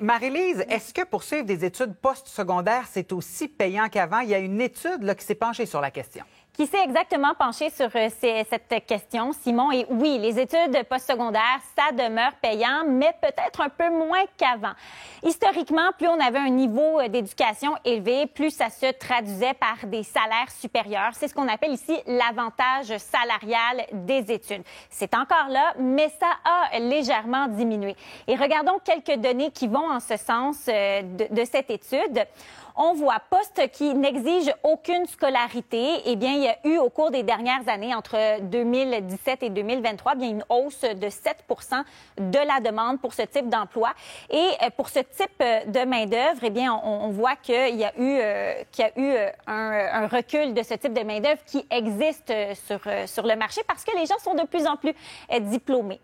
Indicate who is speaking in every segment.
Speaker 1: Marie-Lise, est-ce que poursuivre des études postsecondaires, c'est aussi payant qu'avant? Il y a une étude là, qui s'est penchée sur la question.
Speaker 2: Qui s'est exactement penché sur cette question, Simon. Et oui, les études postsecondaires, ça demeure payant, mais peut-être un peu moins qu'avant. Historiquement, plus on avait un niveau d'éducation élevé, plus ça se traduisait par des salaires supérieurs. C'est ce qu'on appelle ici l'avantage salarial des études. C'est encore là, mais ça a légèrement diminué. Et regardons quelques données qui vont en ce sens de cette étude. On voit poste qui n'exige aucune scolarité. Eh bien, il y a eu au cours des dernières années, entre 2017 et 2023, bien une hausse de 7 de la demande pour ce type d'emploi. Et pour ce type de main-d'œuvre, eh bien, on voit qu'il y a eu un recul de ce type de main-d'œuvre qui existe sur le marché parce que les gens sont de plus en plus diplômés.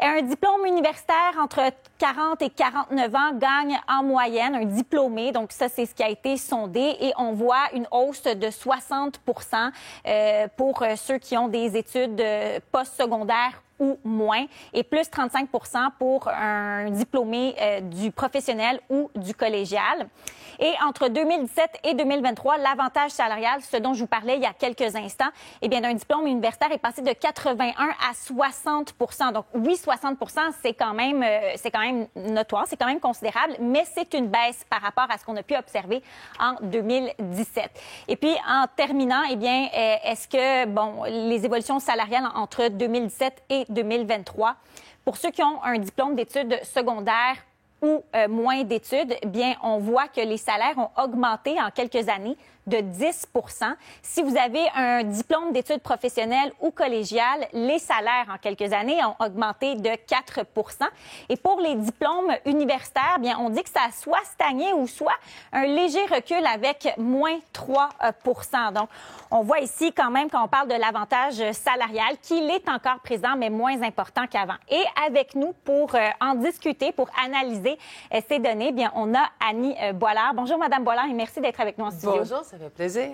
Speaker 2: Un diplôme universitaire entre 40 et 49 ans gagne en moyenne un diplômé. Donc, ça, c'est ce qui a été sondé. Et on voit une hausse de 60 pour ceux qui ont des études postsecondaires ou moins, et plus 35 pour un diplômé du professionnel ou du collégial. Et entre 2017 et 2023, l'avantage salarial, ce dont je vous parlais il y a quelques instants, eh bien, d'un diplôme universitaire est passé de 81 à 60 Donc, oui, 60 c'est quand même notoire, c'est quand même considérable, mais c'est une baisse par rapport à ce qu'on a pu observer en 2017. Et puis, en terminant, eh bien, est-ce que, bon, les évolutions salariales entre 2017 et 2023, pour ceux qui ont un diplôme d'études secondaires ou moins d'études, bien, on voit que les salaires ont augmenté en quelques années de 10 Si vous avez un diplôme d'études professionnelles ou collégiales, les salaires en quelques années ont augmenté de 4 Et pour les diplômes universitaires, bien, on dit que ça a soit stagné ou soit un léger recul avec moins 3 Donc, on voit ici quand même quand on parle de l'avantage salarial qu'il est encore présent, mais moins important qu'avant. Et avec nous, pour en discuter, pour analyser ces données, bien, on a Annie Boilard. Bonjour, Madame Boilard, et merci d'être avec nous en studio.
Speaker 3: Bonjour, ça fait plaisir.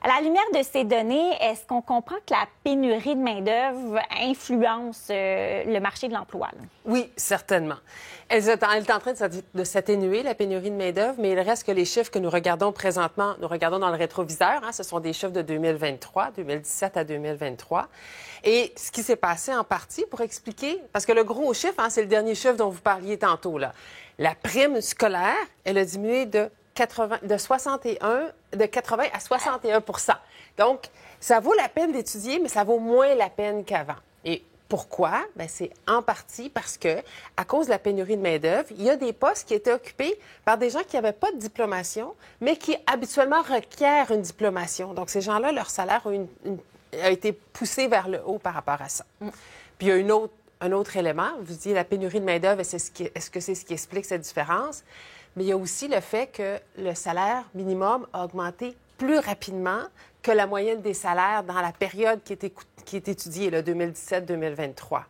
Speaker 2: À la lumière de ces données, est-ce qu'on comprend que la pénurie de main-d'œuvre influence le marché de l'emploi?
Speaker 3: Oui, certainement. Elle est en train de s'atténuer, la pénurie de main-d'œuvre, mais il reste que les chiffres que nous regardons présentement, nous regardons dans le rétroviseur, ce sont des chiffres de 2023, 2017 à 2023. Et ce qui s'est passé en partie, pour expliquer, parce que le gros chiffre, c'est le dernier chiffre dont vous parliez tantôt, là. La prime scolaire, elle a diminué de 80 à 61 Donc, ça vaut la peine d'étudier, mais ça vaut moins la peine qu'avant. Et pourquoi? Bien, c'est en partie parce que, à cause de la pénurie de main-d'œuvre, il y a des postes qui étaient occupés par des gens qui n'avaient pas de diplomation, mais qui habituellement requièrent une diplomation. Donc, ces gens-là, leur salaire a été poussé vers le haut par rapport à ça. Puis, il y a un autre élément. Vous dites la pénurie de main-d'œuvre, est-ce que c'est ce qui explique cette différence? Mais il y a aussi le fait que le salaire minimum a augmenté plus rapidement que la moyenne des salaires dans la période qui est étudiée, le 2017-2023.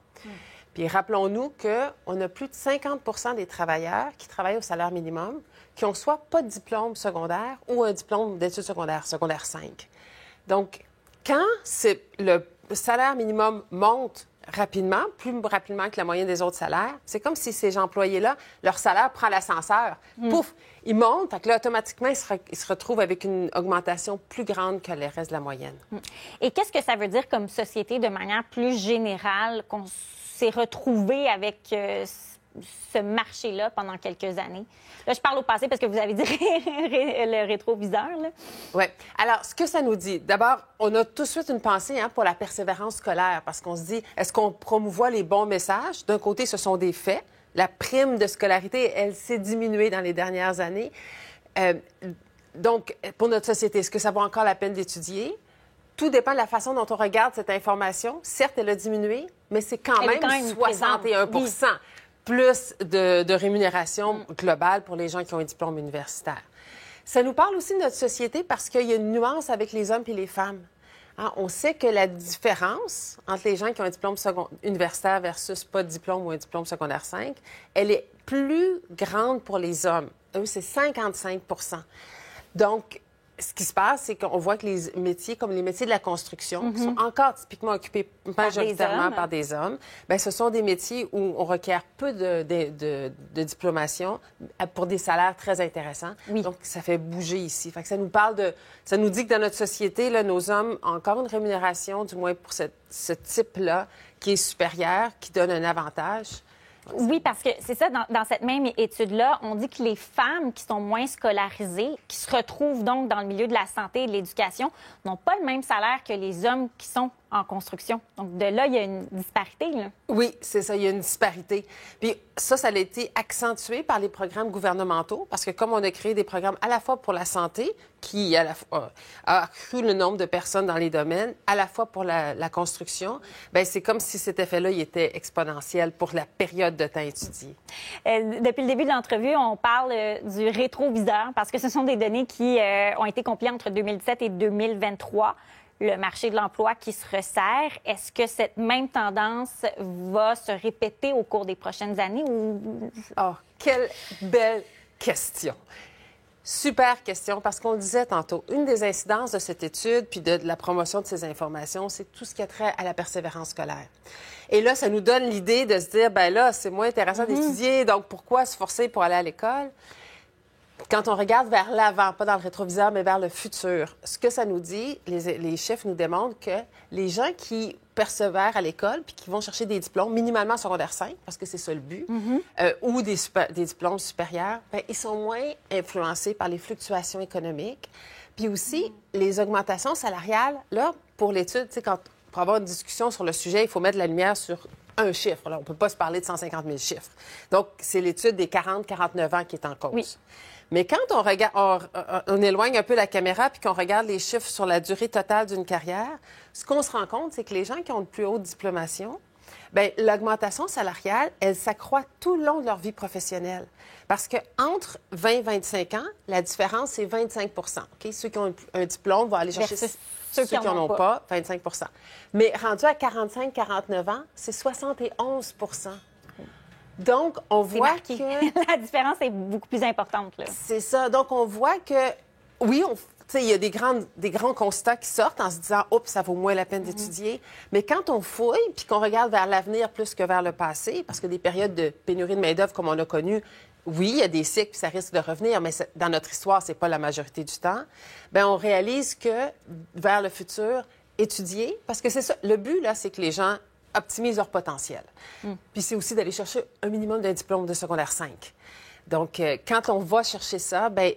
Speaker 3: Puis rappelons-nous qu'on a plus de 50 des travailleurs qui travaillent au salaire minimum qui ont soit pas de diplôme secondaire ou un diplôme d'études secondaires, secondaire 5. Donc, quand le salaire minimum monte rapidement, plus rapidement que la moyenne des autres salaires, c'est comme si ces employés-là, leur salaire prend l'ascenseur. Pouf! Ils montent, donc là, automatiquement, ils se retrouvent avec une augmentation plus grande que le reste de la moyenne.
Speaker 2: Et qu'est-ce que ça veut dire comme société, de manière plus générale, qu'on s'est retrouvé avec ce marché-là pendant quelques années? Là, je parle au passé parce que vous avez dit le rétroviseur.
Speaker 3: Oui. Alors, ce que ça nous dit, d'abord, on a tout de suite une pensée pour la persévérance scolaire parce qu'on se dit, est-ce qu'on promouvoit les bons messages? D'un côté, ce sont des faits. La prime de scolarité, elle s'est diminuée dans les dernières années. Donc, pour notre société, est-ce que ça vaut encore la peine d'étudier? Tout dépend de la façon dont on regarde cette information. Certes, elle a diminué, mais c'est quand même 61 plus de rémunération globale pour les gens qui ont un diplôme universitaire. Ça nous parle aussi de notre société parce qu'il y a une nuance avec les hommes et les femmes. On sait que la différence entre les gens qui ont un diplôme universitaire versus pas de diplôme ou un diplôme secondaire 5, elle est plus grande pour les hommes. Eux, c'est 55 Donc, ce qui se passe, c'est qu'on voit que les métiers, comme les métiers de la construction, qui sont encore typiquement occupés majoritairement par des hommes, bien, ce sont des métiers où on requiert peu de diplomation pour des salaires très intéressants.
Speaker 2: Oui.
Speaker 3: Donc, ça fait bouger ici. Fait que ça nous dit que dans notre société, là, nos hommes ont encore une rémunération, du moins pour ce type-là, qui est supérieure, qui donne un avantage.
Speaker 2: Oui, parce que c'est ça, dans cette même étude-là, on dit que les femmes qui sont moins scolarisées, qui se retrouvent donc dans le milieu de la santé et de l'éducation, n'ont pas le même salaire que les hommes qui sont en construction. Donc, de là, il y a une disparité, là.
Speaker 3: Oui, c'est ça, il y a une disparité. Puis ça a été accentué par les programmes gouvernementaux, parce que comme on a créé des programmes à la fois pour la santé, qui a accru le nombre de personnes dans les domaines, à la fois pour la construction, bien, c'est comme si cet effet-là, il était exponentiel pour la période de temps étudiée.
Speaker 2: Depuis le début de l'entrevue, on parle du rétroviseur, parce que ce sont des données qui ont été compilées entre 2017 et 2023. Le marché de l'emploi qui se resserre. Est-ce que cette même tendance va se répéter au cours des prochaines années? Ou...
Speaker 3: Oh, quelle belle question! Super question, parce qu'on le disait tantôt, une des incidences de cette étude puis de la promotion de ces informations, c'est tout ce qui a trait à la persévérance scolaire. Et là, ça nous donne l'idée de se dire, ben là, c'est moins intéressant d'étudier, donc pourquoi se forcer pour aller à l'école? Quand on regarde vers l'avant, pas dans le rétroviseur, mais vers le futur, ce que ça nous dit, les chiffres nous démontrent que les gens qui persévèrent à l'école puis qui vont chercher des diplômes, minimalement secondaire 5, parce que c'est ça le but, ou des diplômes supérieurs, bien, ils sont moins influencés par les fluctuations économiques. Puis aussi, les augmentations salariales, là, pour l'étude, tu sais, pour avoir une discussion sur le sujet, il faut mettre la lumière sur un chiffre. Là, on ne peut pas se parler de 150 000 chiffres. Donc, c'est l'étude des 40-49 ans qui est en cause.
Speaker 2: Oui.
Speaker 3: Mais quand on regarde, on éloigne un peu la caméra puis qu'on regarde les chiffres sur la durée totale d'une carrière, ce qu'on se rend compte, c'est que les gens qui ont une plus haute diplomation, bien, l'augmentation salariale, elle s'accroît tout le long de leur vie professionnelle. Parce qu'entre 20 et 25 ans, la différence, c'est 25 OK? Ceux qui ont un diplôme vont aller chercher ceux qui n'en ont pas, 25 Mais rendu à 45-49 ans, c'est 71 Donc, on voit que...
Speaker 2: La différence est beaucoup plus importante, là.
Speaker 3: C'est ça. Donc, on voit que, oui, il y a des grands constats qui sortent en se disant « Oups, ça vaut moins la peine d'étudier ». Mais quand on fouille puis qu'on regarde vers l'avenir plus que vers le passé, parce que des périodes de pénurie de main-d'œuvre comme on a connu, oui, il y a des cycles, puis ça risque de revenir, mais dans notre histoire, c'est pas la majorité du temps. Bien, on réalise que vers le futur, étudier, parce que c'est ça, le but, là, c'est que les gens optimisent leur potentiel. Puis c'est aussi d'aller chercher un minimum d'un diplôme de secondaire 5. Donc, quand on va chercher ça, bien,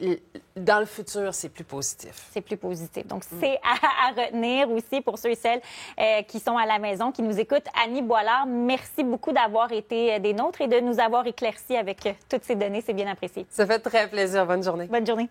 Speaker 3: dans le futur, c'est plus positif.
Speaker 2: C'est plus positif. Donc, c'est à retenir aussi pour ceux et celles qui sont à la maison, qui nous écoutent. Annie Boilard, merci beaucoup d'avoir été des nôtres et de nous avoir éclaircis avec toutes ces données. C'est bien apprécié.
Speaker 3: Ça fait très plaisir. Bonne journée.
Speaker 2: Bonne journée.